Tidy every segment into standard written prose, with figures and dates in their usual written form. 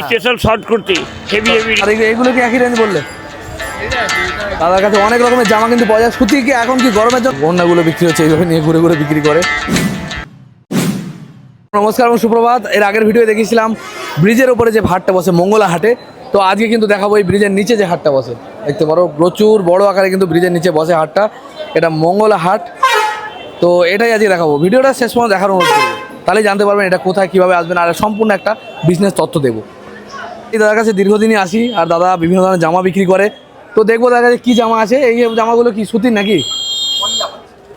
Special short kurti heavy heavy. আর এইগুলো কি একই রেঞ্জ বললে? দাদার কাছে অনেক রকমের জামা কিন্তু পাওয়া যায়। সুতি কি এখন কি গরমের জন্য বন্যাগুলো বিক্রি হচ্ছে, এইভাবে নিয়ে ঘুরে ঘুরে বিক্রি করে। নমস্কার এবং সুপ্রভাত। এর আগের ভিডিও দেখিয়েছিলাম ব্রিজের ওপরে যে হাটটা বসে মঙ্গলা হাটে। তো আজকে কিন্তু দেখাবো এই ব্রিজের নিচে যে হাটটা বসে। দেখতে পারো প্রচুর বড় আকারে কিন্তু ব্রিজের নিচে বসে হাটটা। এটা মঙ্গলা হাট। তো এটাই আজকে দেখাবো। ভিডিওটা শেষ পর্যন্ত দেখার অনুরোধ করবো, তাহলে জানতে পারবেন এটা কোথায় কীভাবে আসবেন, আর সম্পূর্ণ একটা বিজনেস তথ্য দেবো। এই দাদার কাছে দীর্ঘদিনই আসি, আর দাদা বিভিন্ন ধরনের জামা বিক্রি করে। তো দেখবো দাদার কাছে কী জামা আছে। এই জামাগুলো কি সুতির নাকি?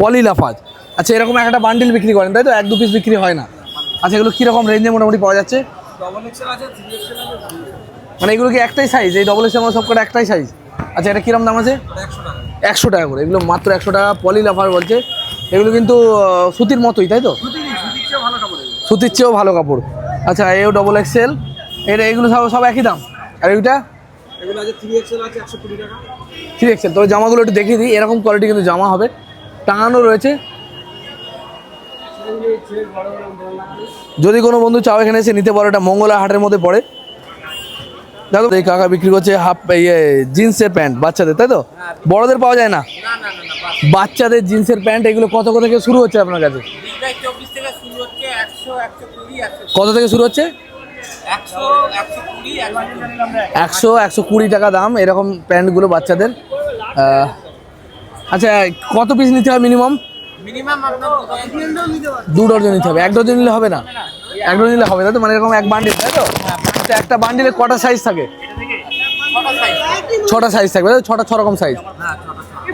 পলি লাফাজ। আচ্ছা, এরকম একটা বান্ডিল বিক্রি করেন তাই তো? এক দু পিস বিক্রি হয় না? আচ্ছা, এগুলো কীরকম রেঞ্জে মোটামুটি পাওয়া যাচ্ছে? মানে এগুলো কি একটাই সাইজ? এই ডবল এক্সেল সব কটা একটাই সাইজ? আচ্ছা, এটা কীরকম দাম আছে? 100 টাকা করে। এগুলো মাত্র 100 টাকা। পলি লাফার বলছে। এগুলো কিন্তু সুতির মতোই তাই তো? সুতির চেয়েও ভালো কাপড়। আচ্ছা, এও ডবল এক্সেল। এগুলো সব একই দাম। আর এইটা 3 এক্সেল। তবে জামাগুলো একটু দেখিয়ে দিই, এরকম কোয়ালিটি কিন্তু জামা হবে, টাঙানো রয়েছে। যদি কোনো বন্ধু চাও এখানে এসে নিতে পারো। এটা মঙ্গলা হাটের মধ্যে পড়ে। দেখো এই কাকা বিক্রি করছে হাফ জিন্সের প্যান্ট বাচ্চাদের, তাই তো? বড়দের পাওয়া যায় না? বাচ্চাদের জিন্সের প্যান্ট। এগুলো কত থেকে শুরু হচ্ছে আপনার কাছে? কত থেকে শুরু হচ্ছে? 100-120 টাকা দাম এরকম প্যান্টগুলো বাচ্চাদের। আচ্ছা, কত পিস নিতে হবে মিনিমাম? 2 ডজন নিতে হবে। 1 ডজন নিলে হবে না? 1 ডজন নিলে হবে তাই তো? মানে এরকম এক বান্ডিল তাই তো? আচ্ছা, একটা বান্ডিলে কটা সাইজ থাকে? 6টা সাইজ থাকবে। 6টা 6 রকম সাইজ।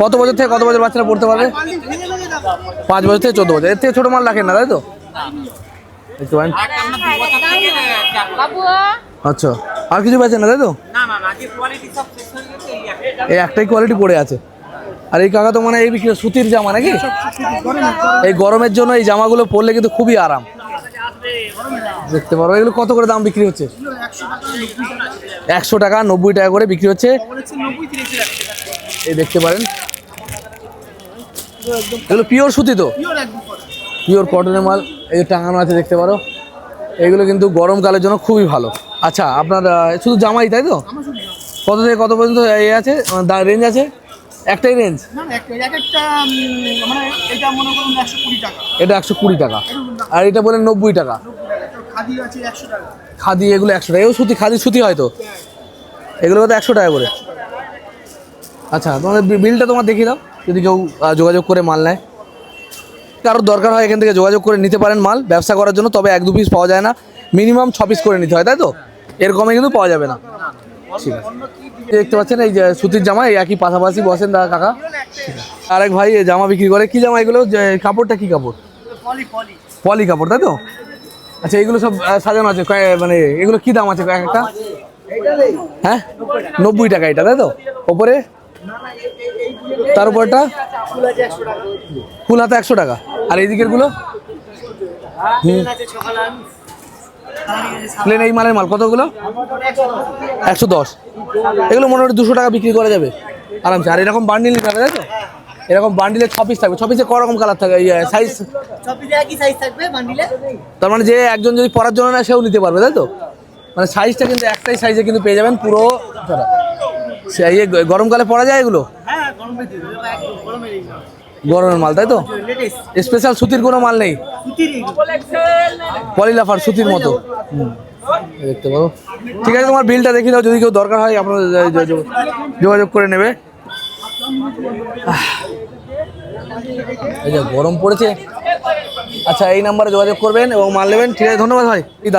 কত বছর থেকে কত বছর বাচ্চারা পড়তে পারবে? 5 বছর থেকে 14 বছর। এর থেকে ছোটো মাল রাখেন না তাই তো? দেখতে পারেন। আচ্ছা, আর কিছু পাচ্ছেন না তাই তো? এই একটাই কোয়ালিটি পড়ে আছে। আর এই কাকা তো মানে এই বিক্রি সুতির জামা নাকি? এই গরমের জন্য এই জামাগুলো পরলে কিন্তু খুবই আরাম। দেখতে পারো এগুলো কত করে দাম বিক্রি হচ্ছে? 100 টাকা 90 টাকা করে বিক্রি হচ্ছে। এই দেখতে পারেন, এগুলো পিওর সুতি তো? পিওর কটনের মাল। এই টাঙানো আছে দেখতে পারো। এগুলো কিন্তু গরমকালের জন্য খুবই ভালো। আচ্ছা, আপনার শুধু জামাই তাই তো? কত থেকে কত পর্যন্ত এই আছে রেঞ্জ আছে? একটাই রেঞ্জ? এটা 120 টাকা। আর এটা বলেন 90 টাকা। খাদি এগুলো 100 টাকা। এও সুতি, খাদি সুতি হয়তো। এগুলো কত? 100 টাকা করে। আচ্ছা, তোমাদের বিলটা তোমার দেখিয়ে দাও, যদি কেউ যোগাযোগ করে মাল নেয়। কারোর দরকার হয় এখান থেকে যোগাযোগ করে নিতে পারেন মাল ব্যবসা করার জন্য। তবে 1-2 পিস পাওয়া যায় না, মিনিমাম 6 পিস করে নিতে হয় তাই তো? এর কমে কিন্তু পাওয়া যাবে না। ঠিক আছে, দেখতে পাচ্ছেন এই যে সুতির জামা, এই একই পাশাপাশি বসেন দাদা কাকা। আরেক ভাই জামা বিক্রি করে। কি জামা এগুলো? কাপড়টা কি কাপড়? পলি কাপড় তাই তো? আচ্ছা, এগুলো সব সাজানো আছে মানে এগুলো কি দাম আছে একটা? হ্যাঁ, 90 টাকা এটা তাই তো? ওপরে তার উপরটা ফুল হাতে 100 টাকা। আর এই দিকের গুলো প্লেন এই মালের মাল কতগুলো? 110। এগুলো মোটামুটি 200 টাকা বিক্রি করা যাবে আরামসে। আর এরকম বান্ডিল নিতে হবে তাই তো? এরকম বান্ডিলে 6 পিস থাকবে। 6 পিসে ক রকম কালার থাকে? সাইজ তার মানে যে একজন যদি পরার জন্য না, সেও নিতে পারবে তাই তো? মানে সাইজটা কিন্তু একটাই সাইজে কিন্তু পেয়ে যাবেন পুরো। গরমকালে পরা যায় এগুলো? গরমের মাল তাই তো? স্পেশাল সুতির কোনো মাল নেই? পলি লাফার সুতির মতো দেখতে পারো। ঠিক আছে, তোমার বিলটা দেখিয়ে দাও, যদি কেউ দরকার হয় আপনার যোগাযোগ করে নেবে। এই যে গরম পড়েছে। আচ্ছা, এই নাম্বারে যোগাযোগ করবেন এবং মাল নেবেন। ঠিক আছে, ধন্যবাদ ভাই। এই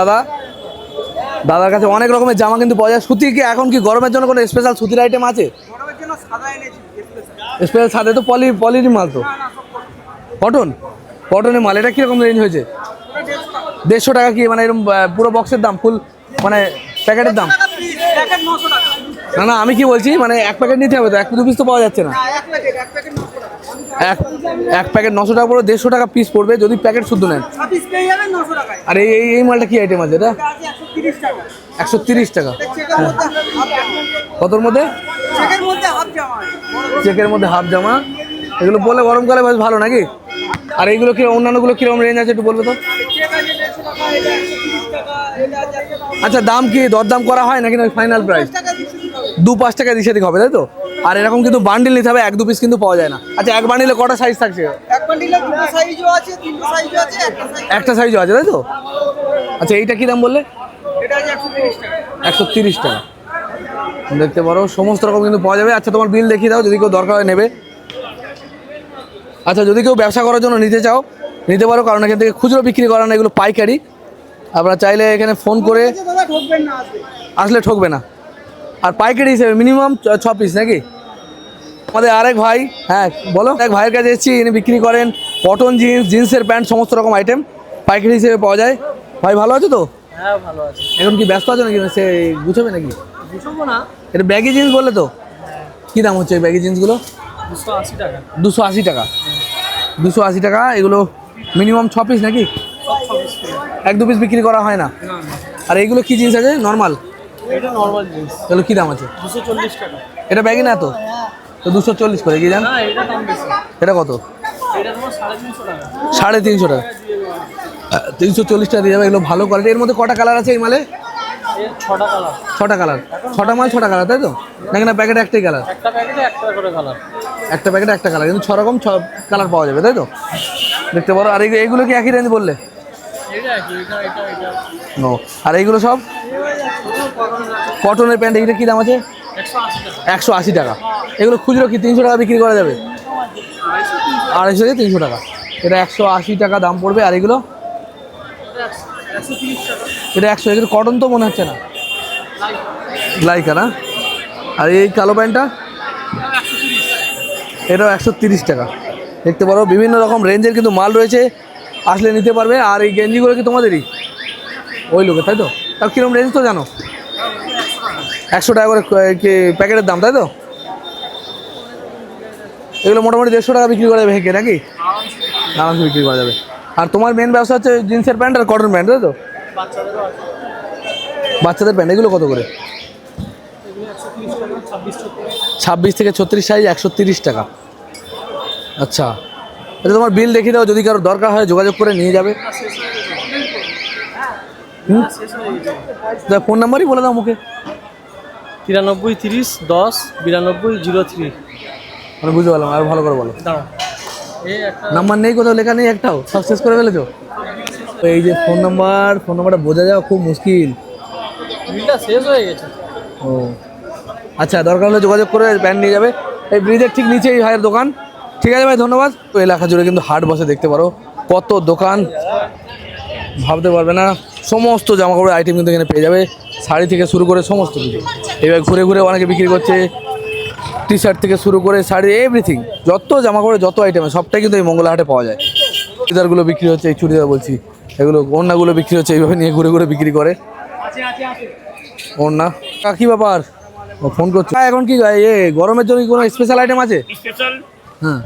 দাদার কাছে অনেক রকমের জামা কিন্তু পাওয়া যায়। সুতি কি এখন কি গরমের জন্য কোনো স্পেশাল সুতির আইটেম আছে? স্পেশাল সাদে তো পলির মাল তো? কটনের মাল। এটা কীরকম রেঞ্জ হয়েছে? 150 টাকা। কি মানে এরকম পুরো বক্সের দাম ফুল মানে প্যাকেটের দাম? না, আমি কি বলছি, মানে এক প্যাকেট নিতে হবে তো? 1-2 পিস তো পাওয়া যাচ্ছে না। এক প্যাকেট 900 টাকা পড়বে। 150 টাকা পিস পড়বে যদি প্যাকেট শুদ্ধ নেন। আর এই মালটা কি আইটেম আছে? এটা 130 টাকা। কতর মধ্যে? চেকের মধ্যে হাফ জামা। এগুলো বলে গরমকালে বেশ ভালো নাকি? আর এইগুলো কি অন্যান্যগুলো কীরকম রেঞ্জ আছে একটু বলবে তো? আচ্ছা, দাম কি দরদাম করা হয় নাকি ফাইনাল প্রাইস? 2-5 টাকা দিশে দিক হবে, তাই তো? আর এরকম কিন্তু বান্ডিল নিতে হবে, 1-2 পিস কিন্তু পাওয়া যায় না। আচ্ছা, এক বান্ডিলে কটা সাইজ থাকছে? এক বান্ডিলে দুটো সাইজও আছে, তিনটে সাইজও আছে, একটা সাইজও আছে, তাই তো? আচ্ছা, এইটা কি দাম বললে? এটা আছে 130 টাকা। 130 টাকা দেখতে পারো, সমস্ত রকম কিন্তু পাওয়া যাবে। আচ্ছা, তোমার বিল দেখিয়ে দাও, যদি কেউ দরকার হয় নেবে। আচ্ছা, যদি কেউ ব্যবসা করার জন্য নিতে চাও নিতে পারো, কারণ এখান থেকে খুচরো বিক্রি করা না, এগুলো পাইকারি। আপনারা চাইলে এখানে ফোন করে দাদা ঠকবেন না, আসলে ঠকবে না। আর পাইকারি হিসেবে মিনিমাম 6 পিস নাকি? আমাদের আরেক ভাই, হ্যাঁ বলো, এক ভাইয়ের কাছে এসেছি, ইনি বিক্রি করেন কটন জিন্স, জিন্সের প্যান্ট, সমস্ত রকম আইটেম পাইকারি হিসেবে পাওয়া যায়। ভাই ভালো আছো তো? হ্যাঁ ভালো আছে। এখন কি ব্যস্ত আছো নাকি? সে গুছাবে নাকি? বুঝবো না। এটা ব্যাগি জিন্স বললে তো? কী দাম হচ্ছে এই ব্যাগি জিন্সগুলো? 280 টাকা। 280 টাকা। 280 টাকা। এগুলো মিনিমাম 6 পিস নাকি? 1-2 পিস বিক্রি করা হয় না? আর এইগুলো কি জিন্স আছে নর্মাল? এটা নরমাল জিন্স। এগুলো কী দাম আছে? 240 টাকা। এটা ব্যাগি না তো? তো 240 করে কি জান? না, এটা দাম বেশি। এটা কত? এটা তোমার 350 টাকা। 350 টাকা। 340 টাকা দিয়ে যাবে। এগুলো ভালো কোয়ালিটি। এর মধ্যে কটা কালার আছে এই মালে? এর 6টা কালার। 6টা কালার। 6টা মাল 6টা কালার, তাই তো? নাকি না প্যাকেটে একটাই কালার? একটা প্যাকেটে একটা করে কালার। একটা প্যাকেটে একটা কালার, কিন্তু 6 রকম 6 কালার পাওয়া যাবে, তাই তো? দেখতে পারো। আর এইগুলো কি একই রেঞ্জ বললে? এটা কি? এটা নো। আর এইগুলো সব কটনের প্যান্ট, এইটা কী দাম আছে? 180 টাকা। 180 টাকা। এগুলো খুচরো কি 300 টাকা বিক্রি করা যাবে? 250 থেকে 300 টাকা। এটা 180 টাকা দাম পড়বে। আর এগুলো? 130 টাকা। এটা 100। এগুলো কটন তো মনে হচ্ছে না, লাইকা না? আর এই কালো প্যান্টটা? এটাও 130 টাকা। দেখতে পারো বিভিন্ন রকম রেঞ্জের কিন্তু মাল রয়েছে, আসলে নিতে পারবে। আর এই গেঞ্জিগুলো কি তোমাদেরই? ওই লোকের, তাই তো? তাও কীরকম রেঞ্জ তো জানো? 100 টাকা করে কি প্যাকেটের দাম, তাই তো? এগুলো মোটামুটি 150 টাকা বিক্রি করা যাবে হেঁকে নাকি? আরামসে বিক্রি করা যাবে। আর তোমার মেন ব্যবসা হচ্ছে জিন্সের প্যান্ট আর কটন প্যান্ট, তাই তো? বাচ্চাদেরও আছে। বাচ্চাদের প্যান্ট এগুলো কত করে? এগুলো 130 টাকা, 26 টাকা। 26 থেকে 36 সাইজ 130 টাকা। আচ্ছা, এটা তোমার বিল দেখিয়ে দাও, যদি কারো দরকার হয় যোগাযোগ করে নিয়ে যাবে। ফোন নাম্বারই বলে দাও মুখে। 93 30 10 92 03। মানে বুঝতে পারলাম, আর ভালো করে বলো। দাঁড়াও, এই একটা নাম্বার নেই, কোথাও লেখা নেই একটাও? সব শেষ করে ফেলেছো? তো এই যে ফোন নাম্বারটা বোঝা যাওয়া খুব মুশকিল। বিলটা শেষ হয়ে গেছে। ও আচ্ছা, দরকার হলে যোগাযোগ করে প্যান্ট নিয়ে যাবে। এই ব্রিজের ঠিক নিচে এই ভাইয়ের দোকান। ঠিক আছে ভাই, ধন্যবাদ। তো এলাকা জুড়ে কিন্তু হাট বসে, দেখতে পারো কত দোকান, ভাবতে পারবে না। সমস্ত জামাকাপড়ের আইটেম কিন্তু এখানে পেয়ে যাবে, শাড়ি থেকে শুরু করে সমস্ত কিছু। এবার ঘুরে ঘুরে অনেকে বিক্রি করছে, টি শার্ট থেকে শুরু করে শাড়ি, এভরিথিং, যত জামাকাপড়ের যত আইটেম সবটাই কিন্তু এই মঙ্গলা হাটে পাওয়া যায়। চুড়িদারগুলো বিক্রি হচ্ছে, এই চুড়িদার বলছি, এগুলো ওড়নাগুলো বিক্রি হচ্ছে, এইভাবে নিয়ে ঘুরে ঘুরে বিক্রি করে ওড়না। কী ব্যাপার, ফোন করছো এখন? কি গরমের জন্য কোনো স্পেশাল আইটেম আছে? স্পেশাল, হ্যাঁ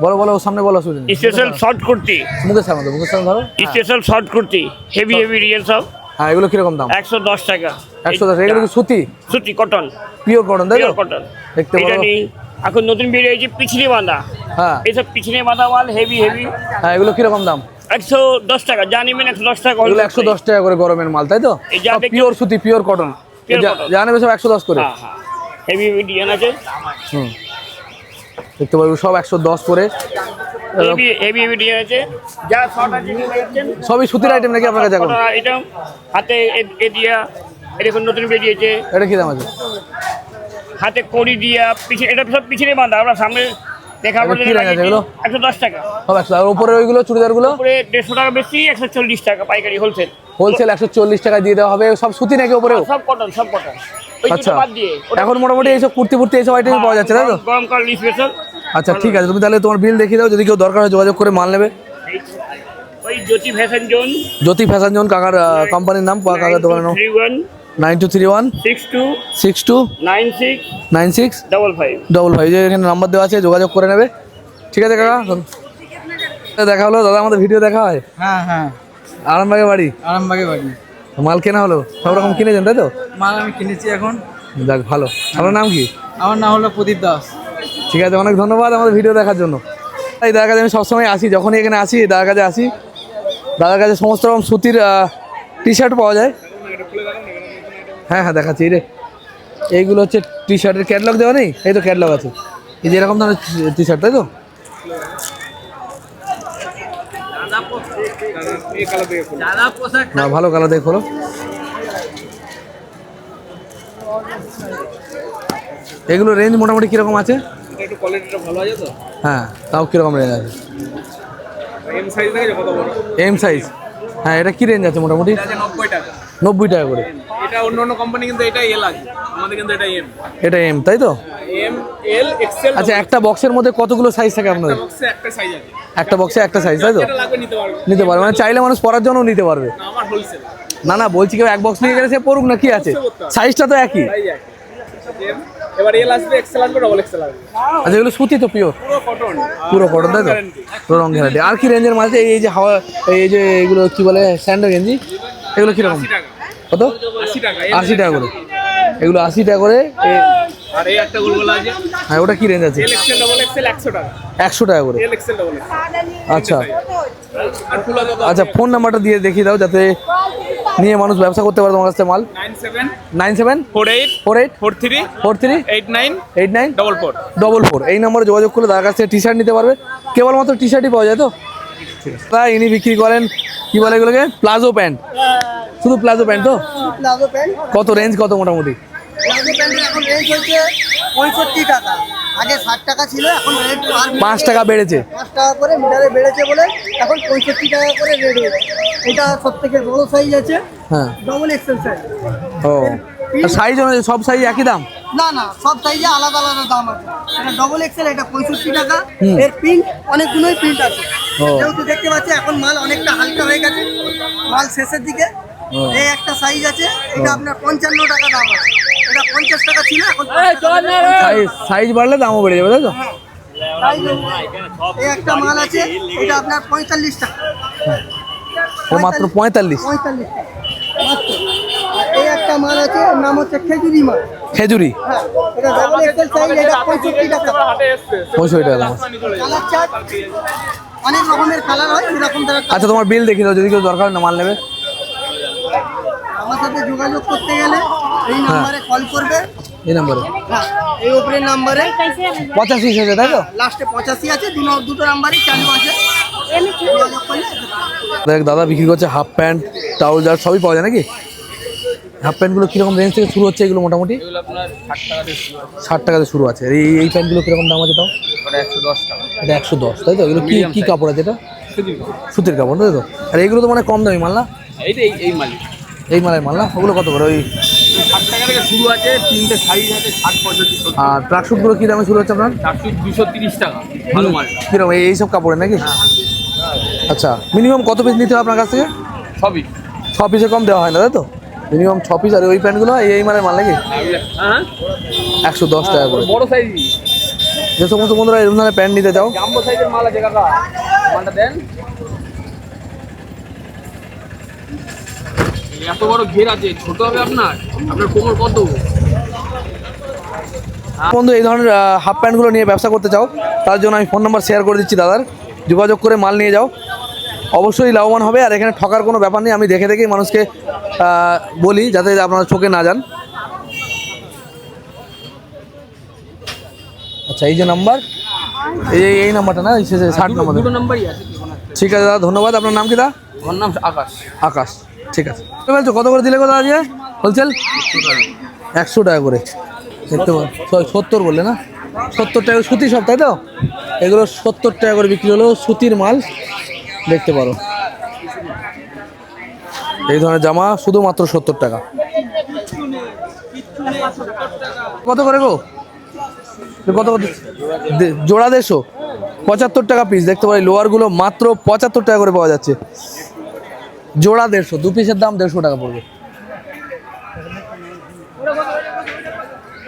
বলো বলো, সামনে বলো, শুনি। স্পেশাল শর্ট কুর্তি, মুখের সামনে তো, মুখের সামনে ধরো। Special short kurti, heavy heavy real সব। হ্যাঁ, এগুলো কিরকম দাম? 110 টাকা। 110 টাকা। এগুলো কি সুতি? সুতি কটন, পিওর কটন, তাই তো? Pure cotton. দেখতে এটা পারো। নেই, এখন নতুন বেরিয়েছে পিছনে বাঁধা, হ্যাঁ এইসব পিছনে বাঁধা মাল হেভি হেভি। হ্যাঁ, এগুলো কিরকম দাম? 110 টাকা, জানিবেন 110 টাকা। এগুলো 110 টাকা করে গরমের মাল, তাই তো? এই যা দেখতে- পিওর সুতি, পিওর কটন, Pure cotton। জানেবে সব 110 করে। হ্যাঁ হ্যাঁ, হেভি হেভি ডিজাইন আছে, হুম, দেখতে পারো সব 110 করে। হেভি হেভি হেভি ডিজাইন আছে। যা শর্ট আছে নিয়ে যাচ্ছেন। সবই সুতির আইটেম নাকি আপনার কাছে এখন? এটা হাতে এ দিয়া, এরকম নতুন বেরিয়েছে, এটা কি দাম আছে? হাতে কড়ি দিয়া, পিছনে, এটা সব পিছনে বাঁধা, আমরা সামনে দেখা এগুলো কি রেঞ্জ আছে এগুলো? 110 টাকা। সব 100। আর উপরে ওইগুলো চুড়িদারগুলো? উপরে 150 টাকা বেশি, 140 টাকা পাইকারি হোলসেল। হোলসেল 140 টাকা দিয়ে দেওয়া হবে। সব সুতি নাকি উপরেও? সব কটন, সব কটন। ওই আচ্ছা, দুটো বাদ দিয়ে এখন মোটামুটি এইসব কুর্তি ফুর্তি এইসব আইটেম পাওয়া যাচ্ছে, তাই তো? গরমকাল স্পেশাল। আচ্ছা ঠিক আছে, তুমি তাহলে তোমার বিল দেখিয়ে দাও, যদি কেউ দরকার হয় যোগাযোগ করে মাল নেবে। ওই জ্যোতি ফ্যাশন জোন, জ্যোতি ফ্যাশন জোন কাকার কোম্পানির নাম, কাকার দোকানের নাম। 9231 9231 62 62 96 96 55। 55, যে এখানে নাম্বার দেওয়া আছে, যোগাযোগ করে নেবে। ঠিক আছে কাকা, দেখা হলো। দাদা আমাদের ভিডিও দেখা হয়? হ্যাঁ হ্যাঁ, আরামবাগে বাড়ি, আরামবাগে বাড়ি। মাল কেনা হলো, সব রকম কিনেছেন তাই তো? মাল আমি কিনেছি এখন। যাক ভালো। আপনার নাম কি? আমার নাম হলো প্রদীপ দাস। ঠিক আছে, অনেক ধন্যবাদ আমাদের ভিডিও দেখার জন্য। এই দাদার কাছে আমি সবসময় আসি, যখনই এখানে আসি দাদার কাছে আসি। দাদার কাছে সমস্ত রকম সুতির টি শার্ট পাওয়া যায়। হ্যাঁ হ্যাঁ দেখাচ্ছি এই রে, এইগুলো হচ্ছে টি শার্টের ক্যাটলগ দেওয়া নেই, এই তো ক্যাটলগ আছে, এই যে এরকম ধরনের টি শার্ট তাই তো? না ভালো কালার দেখে খোলো। এগুলো রেঞ্জ মোটামুটি কিরকম আছে? একটু কোয়ালিটিটা ভালো আছে তো? হ্যাঁ তাও কিরকম রেঞ্জ আছে? এম সাইজ থেকে কত বড়? এম সাইজ, হ্যাঁ এটা কি রেঞ্জ আছে মোটামুটি? এটা আছে 90 টাকা। 90 টাকা করে। এটা অন্য অন্য কোম্পানি কিন্তু এটা এল আছে, আমাদের কিন্তু এটা এম। এটা এম তাই তো? এম, এল, এক্সেল। আচ্ছা একটা বক্সের মধ্যে কতগুলো সাইজ থাকে আপনাদের? বক্সে একটা সাইজ আছে। একটা বক্সে একটা সাইজ তাই তো? এটা লাগবে নিতে পারবে। নিতে পারবে মানে চাইলে মানুষ পরার জন্য নিতে পারবে? না আমার হোলসেল। না না বলছি কেউ এক বক্স নিয়ে গেলে সে পড়ুক না, কি আছে, সাইজটা তো একই। সাইজ একই। এম, এবার এল আসবে, এক্সেল আসবে, ডবল এক্সেল আসবে। আচ্ছা এগুলো সুতি তো পিওর? পুরো কটন। পুরো কটন তাই তো? পুরো রং গ্যারান্টি। আর কি রেঞ্জের মাঝে এই যে হাওয়া, এই যে এগুলো কি বলে স্যান্ডো গেঞ্জি, এগুলো কিরকম 80 টাকা। কত? 80 টাকা। 80 টাকা করে এগুলো, 80 টাকা করে। আর এই একটা গোলগোলা আছে, হ্যাঁ ওটা কি রেঞ্জ আছে? এল এক্সেল ডবল এক্সেল 100 টাকা। 100 টাকা করে। L XL double XL. আচ্ছা আর ফুলা কত? আচ্ছা ফোন নাম্বারটা দিয়ে দেখিয়ে দাও যাতে নিয়ে মানুষ ব্যবসা করতে পারে তোমার কাছে মাল। 97 97 48 48 43 43 89 89 44। 44 এই নম্বরে যোগাযোগ করলে তার কাছ থেকে টি শার্ট নিতে পারবে। কেবলমাত্র টি শার্টই পাওয়া যায় তো? তা ইনি বিক্রি করেন কি বলে এগুলোকে, প্লাজো প্যান্ট, শুধু প্লাজো প্যান্ট তো? প্লাজো প্যান্ট, কত রেঞ্জ কত মোটামুটি? প্লাজো প্যান্টের এখন রেঞ্জ হচ্ছে 65 টাকা। আগে 60 টাকা ছিল, এখন রেট 5 টাকা বেড়েছে। 5 টাকা করে মিটারে বেড়েছে বলে এখন 65 টাকা করে রেট হয়েছে। এটা সব থেকে বড় সাইজ আছে, হ্যাঁ ডবল এক্সেল সাইজ। ও সাইজ অনুযায়ী সব সাইজ একই দাম? না না, সব সাইজে আলাদা আলাদা দাম আছে। এটা ডবল এক্সেল, এটা 65 টাকা। এর প্রিন্ট অনেকগুলোই প্রিন্ট আছে। ও। যেহেতু দেখতে পাচ্ছি এখন মাল অনেকটা হালকা হয়ে গেছে, মাল শেষের দিকে। ও। এই একটা সাইজ আছে, এটা আপনার 55 টাকা দাম আছে। এটা 50 টাকা ছিল, এখন সাইজ বাড়লে দামও বেড়ে যাবে তাই তো? এই একটা মাল আছে, এটা আপনার 45 টাকা। ও মাত্র 45? 45 টাকা মাত্র। আর এই একটা মাল আছে, এর নাম হচ্ছে খেজুরি মাল। খেজুরি? হ্যাঁ, এটা ডাবল এক্সেল সাইজ, এটা 65 টাকা। 65 টাকা দাম। কালার চার্ট অনেক রকমের কালার হয়, এরকম তারা। আচ্ছা তোমার বিল দেখিয়ে দাও যদি কেউ দরকার হয় না মাল নেবে। আমার সাথে যোগাযোগ করতে গেলে এই নাম্বারে কল করবে। এই নম্বরে হ্যাঁ, এই উপরের নাম্বারে 85 এসেছে তাই তো? লাস্টে 85 আছে, দুটো নাম্বারই চালু আছে। যোগাযোগ করলে দেখ দাদা বিক্রি করছে হাফ প্যান্ট, ট্রাউজার সবই পাওয়া যায় নাকি? হাফ প্যান্টগুলো কীরকম রেঞ্জ থেকে শুরু হচ্ছে এগুলো মোটামুটি? এগুলো আপনার 60 টাকা থেকে শুরু আছে। 60 টাকা থেকে শুরু আছে। আর এই প্যান্টগুলো কীরকম দাম আছে তাও? ওটা 110 টাকা। এটা 110 তাই তো? এগুলো কি Medium কি size। কাপড় আছে এটা? শুধু সুতির কাপড় তাই তো? আর এইগুলো তো মানে কম দামি মাল না? এইটা এই মাল এই মালের মাল না? ওগুলো কত করে? ওই 60 টাকা থেকে শুরু আছে, তিনটে সাইজ আছে, 60 65 70। আর ট্রাকশুটগুলো কী দামে শুরু হচ্ছে আপনার? 230 টাকা ভালো মাল। কীরকম এইসব কাপড়ে নাকি? আচ্ছা মিনিমাম কত পিস নিতে হবে আপনার কাছ থেকে? সবই। 6 পিসের কম দেওয়া হয় না তাই তো? Minimum 6 piece. আর ওই প্যান্টগুলো এই মালের মাল নাকি? হ্যাঁ 110 টাকা করে। বড় সাইজ, যে সমস্ত বন্ধুরা এরকম ধরনের প্যান্ট নিতে চাও, জাম্বো সাইজের মাল আছে কাকা, মালটা দেন। এত বড় ঘের আছে, ছোট হবে আপনার কোমর কত? বন্ধু এই ধরনের হাফ প্যান্টগুলো নিয়ে ব্যবসা করতে চাও তার জন্য আমি ফোন নাম্বার শেয়ার করে দিচ্ছি দাদার, যোগাযোগ করে মাল নিয়ে যাও, অবশ্যই লাভবান হবে। আর এখানে ঠকার কোনো ব্যাপার নেই, আমি দেখে দেখেই মানুষকে বলি যাতে আপনারা চোখে না যান। আচ্ছা এই যে নাম্বার, এই নাম্বারটা না, 60 নাম্বার? দুটো নাম্বারই আছে। ঠিক আছে দাদা ধন্যবাদ। আপনার নাম কি দা? আমার নাম আকাশ। আকাশ, ঠিক আছে। বলছো কত করে দিলে কথা আজকে হোলসেল? 100 টাকা করে দেখতে পাবো। 70 বললে না? 70 টাকা সুতি সব তাই তো? এগুলো 70 টাকা করে বিক্রি হলো, সুতির মাল দেখতে পারো। এই ধরনের জামা শুধুমাত্র 70 টাকা। কত করে গো? কত কত জোড়া? 150, 75 টাকা পিস দেখতে পারি। লোয়ারগুলো মাত্র 75 টাকা করে পাওয়া যাচ্ছে, জোড়া 150, 2 পিসের দাম 150 টাকা পড়বে।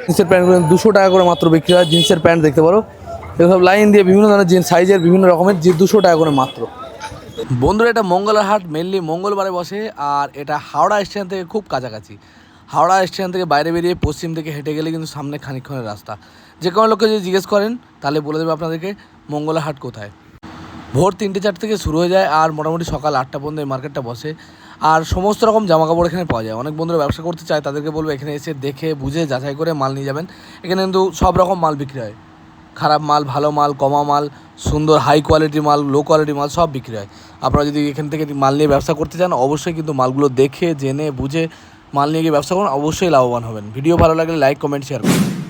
জিন্সের প্যান্টগুলো 200 টাকা করে মাত্র বিক্রি হয়। জিন্সের প্যান্ট দেখতে পারো, এগুলো সব লাইন দিয়ে বিভিন্ন ধরনের জিন্স সাইজের বিভিন্ন রকমের, 200 টাকা করে মাত্র। বন্ধুরা এটা মঙ্গলার হাট মেনলি মঙ্গলবারে বসে, আর এটা হাওড়া স্টেশন থেকে খুব কাছাকাছি। হাওড়া স্টেশন থেকে বাইরে বেরিয়ে পশ্চিম থেকে হেঁটে গেলে কিন্তু সামনে খানিকক্ষণের রাস্তা। যে কোনো লোককে যদি জিজ্ঞেস করেন তাহলে বলে দেবে আপনাদেরকে মঙ্গলার হাট কোথায়। ভোর 3টে 4 থেকে শুরু হয়ে যায় আর মোটামুটি সকাল 8টা পর্যন্ত এই মার্কেটটা বসে। আর সমস্ত রকম জামা কাপড় এখানে পাওয়া যায়। অনেক বন্ধুরা ব্যবসা করতে চায়, তাদেরকে বলবো এখানে এসে দেখে বুঝে যাচাই করে মাল নিয়ে যাবেন। এখানে কিন্তু সব রকম মাল বিক্রি হয়, খারাপ মাল, ভালো মাল, কমা মাল, সুন্দর হাই কোয়ালিটির মাল, লো কোয়ালিটির মাল সব বিক্রি হয়। আপনারা যদি এখান থেকে মাল নিয়ে ব্যবসা করতে চান, অবশ্যই কিন্তু মালগুলো দেখে জেনে বুঝে মাল নিয়ে গিয়ে ব্যবসা করুন, অবশ্যই লাভবান হবেন। ভিডিও ভালো লাগলে লাইক, কমেন্ট, শেয়ার করুন।